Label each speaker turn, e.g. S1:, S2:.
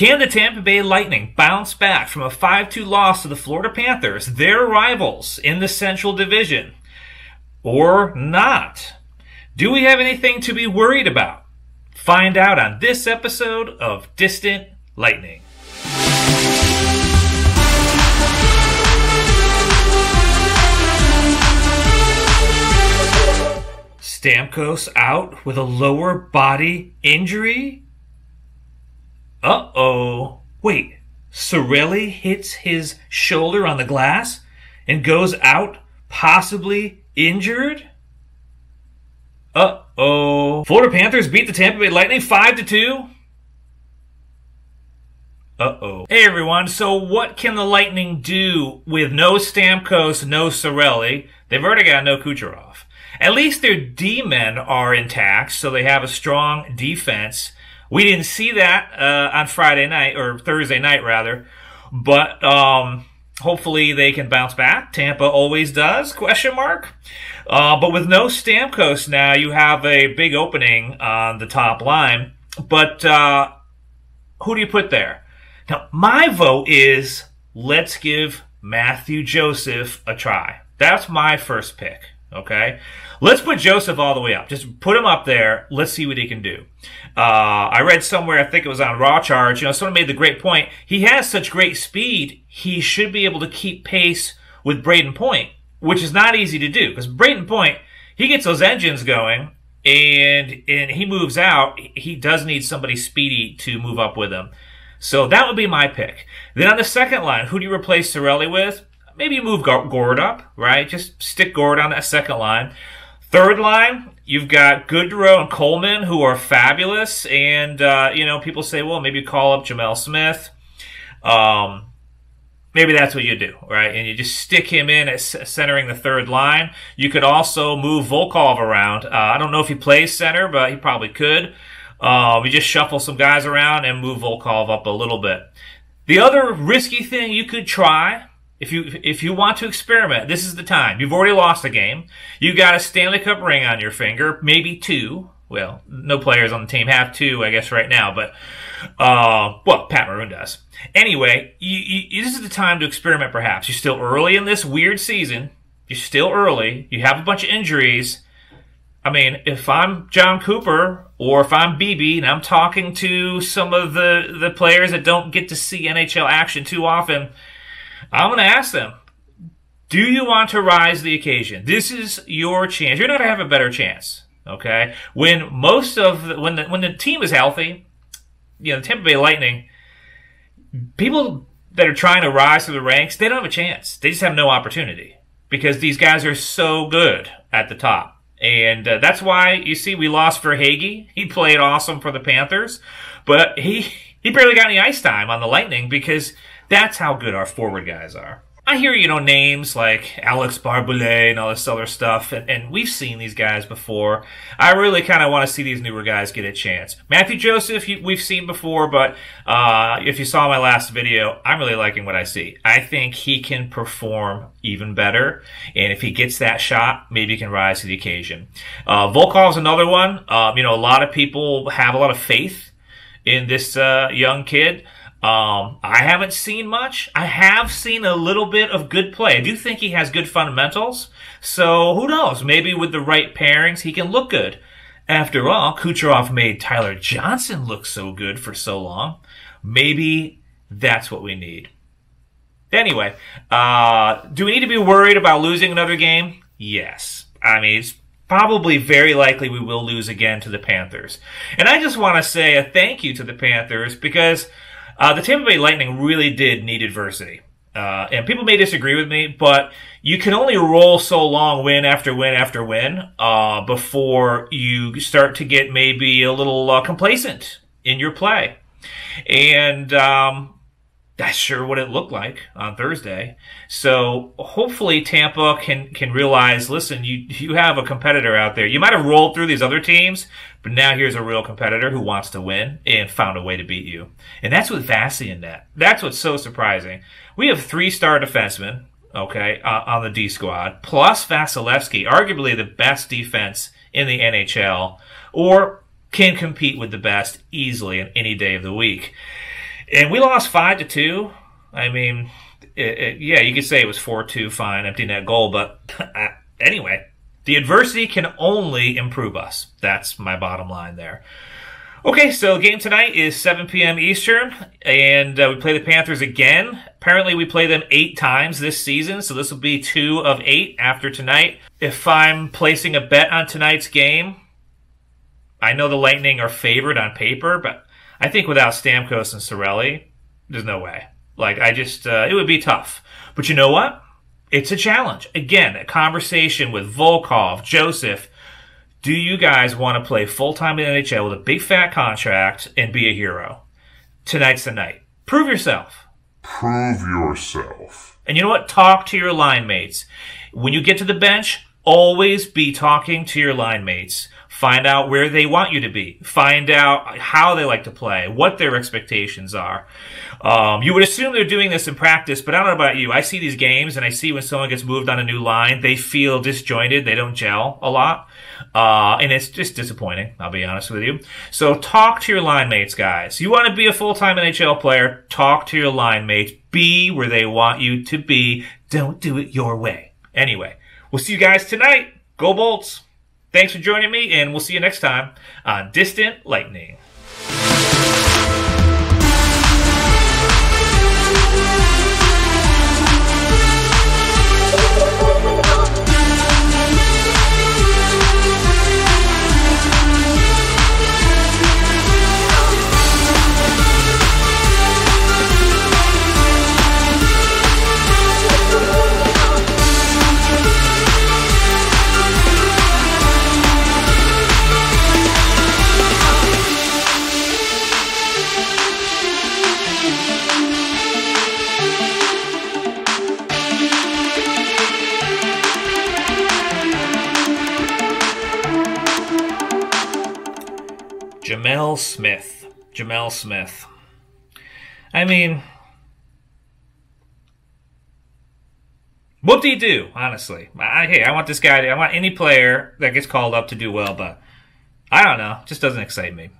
S1: Can the Tampa Bay Lightning bounce back from a 5-2 loss to the Florida Panthers, their rivals in the Central Division, or not? Do we have anything to be worried about? Find out on this episode of Distant Lightning. Stamkos out with a lower body injury? Uh-oh. Wait, Cirelli hits his shoulder on the glass and goes out possibly injured? Uh-oh. Florida Panthers beat the Tampa Bay Lightning 5-2? Uh-oh. Hey everyone, so what can the Lightning do with no Stamkos, no Cirelli? They've already got no Kucherov. At least their D-men are intact, so they have a strong defense. We didn't see that on Friday night, or Thursday night rather, but hopefully they can bounce back. Tampa always does, question mark. But with no Stamkos now, you have a big opening on the top line. But who do you put there? Now, my vote is let's give Matthew Joseph a try. That's my first pick, okay? Let's put Joseph all the way up. Just put him up there. Let's see what he can do. I read somewhere, I think it was on Raw Charge, someone made the great point. He has such great speed, he should be able to keep pace with Brayden Point, which is not easy to do. Because Brayden Point, he gets those engines going, and he moves out. He does need somebody speedy to move up with him. So that would be my pick. Then on the second line, who do you replace Cirelli with? Maybe you move Gord up, right? Just stick Gord on that second line. Third line, you've got Goodrow and Coleman, who are fabulous. And, people say, well, maybe call up Jamel Smith. Maybe that's what you do, right? And you just stick him in as centering the third line. You could also move Volkov around. I don't know if he plays center, but he probably could. You just shuffle some guys around and move Volkov up a little bit. The other risky thing you could try, if you want to experiment, this is the time. You've already lost a game. You got a Stanley Cup ring on your finger, maybe two. Well, no players on the team have two, I guess, right now. But, well, Pat Maroon does. Anyway, this is the time to experiment, perhaps. You're still early in this weird season. You're still early. You have a bunch of injuries. I mean, if I'm John Cooper or if I'm BB and I'm talking to some of the players that don't get to see NHL action too often, I'm going to ask them, do you want to rise to the occasion? This is your chance. You're not going to have a better chance, okay? When the team is healthy, the Tampa Bay Lightning, people that are trying to rise through the ranks, they don't have a chance. They just have no opportunity because these guys are so good at the top. And that's why, you see, we lost for Hagee. He played awesome for the Panthers, but he barely got any ice time on the Lightning because that's how good our forward guys are. I hear, names like Alex Barbelet and all this other stuff, and we've seen these guys before. I really kind of want to see these newer guys get a chance. Matthew Joseph, we've seen before, but if you saw my last video, I'm really liking what I see. I think he can perform even better, and if he gets that shot, maybe he can rise to the occasion. Volkov's another one. A lot of people have a lot of faith in this young kid. I haven't seen much. I have seen a little bit of good play. I do think he has good fundamentals. So who knows? Maybe with the right pairings, he can look good. After all, Kucherov made Tyler Johnson look so good for so long. Maybe that's what we need. Anyway, do we need to be worried about losing another game? Yes. I mean, it's probably very likely we will lose again to the Panthers. And I just want to say a thank you to the Panthers because the Tampa Bay Lightning really did need adversity. And people may disagree with me, but you can only roll so long win after win after win before you start to get maybe a little complacent in your play. And that's sure what it looked like on Thursday. So hopefully Tampa can realize, listen, you have a competitor out there. You might have rolled through these other teams, but now here's a real competitor who wants to win and found a way to beat you. And that's with Vasi in net. That's what's so surprising. We have 3-star defensemen, okay, on the D squad, plus Vasilevskiy, arguably the best defense in the NHL, or can compete with the best easily on any day of the week. And we lost 5-2. I mean, yeah, you could say it was 4-2, fine, empty net goal. But anyway, the adversity can only improve us. That's my bottom line there. Okay, so the game tonight is 7 p.m. Eastern, and we play the Panthers again. Apparently, we play them 8 times this season, so this will be 2 of 8 after tonight. If I'm placing a bet on tonight's game, I know the Lightning are favored on paper, but I think without Stamkos and Cirelli, there's no way. Like, it would be tough. But you know what? It's a challenge. Again, a conversation with Volkov, Joseph. Do you guys want to play full-time in the NHL with a big fat contract and be a hero? Tonight's the night. Prove yourself.
S2: Prove yourself.
S1: And you know what? Talk to your line mates. When you get to the bench, always be talking to your line mates. Find out where they want you to be. Find out how they like to play, what their expectations are. You would assume they're doing this in practice, but I don't know about you. I see these games, and I see when someone gets moved on a new line, they feel disjointed. They don't gel a lot. And it's just disappointing, I'll be honest with you. So talk to your line mates, guys. You want to be a full-time NHL player, talk to your line mates. Be where they want you to be. Don't do it your way. Anyway, we'll see you guys tonight. Go Bolts! Thanks for joining me, and we'll see you next time on Distant Lightning. Jamel Smith. I mean, whoop-de-doo, honestly. Hey, I want this guy I want any player that gets called up to do well, but I don't know. It just doesn't excite me.